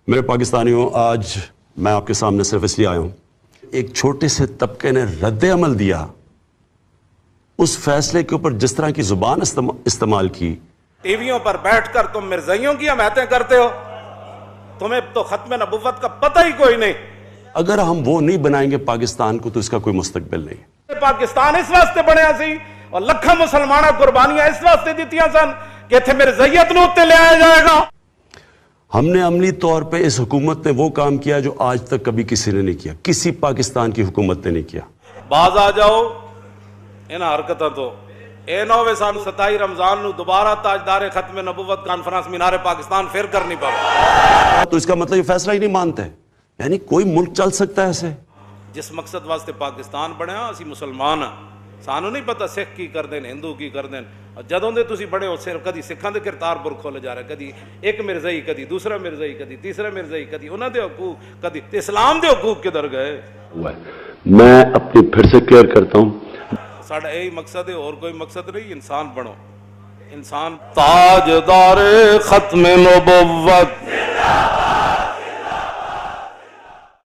میرے پاکستانیوں، آج میں آپ کے سامنے صرف اس لیے آیا ہوں، ایک چھوٹے سے طبقے نے رد عمل دیا اس فیصلے کے اوپر، جس طرح کی زبان استعمال کی۔ ٹی ویوں پر بیٹھ کر تم مرزائیوں کی حمایتیں کرتے ہو، تمہیں تو ختم نبوت کا پتہ ہی کوئی نہیں۔ اگر ہم وہ نہیں بنائیں گے پاکستان کو تو اس کا کوئی مستقبل نہیں۔ پاکستان اس واسطے بنیا سی اور لکھاں مسلمانہ قربانیاں اس واسطے دیتیاں سن کہ اتنے مرزائیت نو تے لے آیا جائے گا۔ ہم نے عملی طور پہ اس حکومت نے وہ کام کیا جو آج تک کبھی کسی نے نہیں کیا، کسی پاکستان کی حکومت نے نہیں کیا۔ باز آ جاؤ ان حرکتوں تو، اے نو وے سانو 27 رمضان نو دوبارہ تاجدار ختم نبوت کانفرنس مینار پاکستان پھر کرنی پڑے۔ تو اس کا مطلب یہ فیصلہ ہی نہیں مانتے، یعنی کوئی ملک چل سکتا ہے ایسے؟ جس مقصد واسطے پاکستان بنیا اسی مسلمان ہاں، سانو نہیں پتہ سکھ کی کر دین ہندو کی کر دین۔ جدوں دے تسی بڑے ہو صرف کدی سکھاں دے کرتار پور کھولے جا رہے، کدی ایک مرزائی، کدی دوسرا مرزائی، کدی تیسرا مرزائی، کدی انہاں دے حقوق، کدی اسلام دے حقوق کدھر گئے؟ میں اپنی پھر سے کلیئر کرتا ہوں، ساڑھا یہی مقصد ہے، اور کوئی مقصد نہیں۔ انسان بنو، انسان تاجدار ختم نبوت۔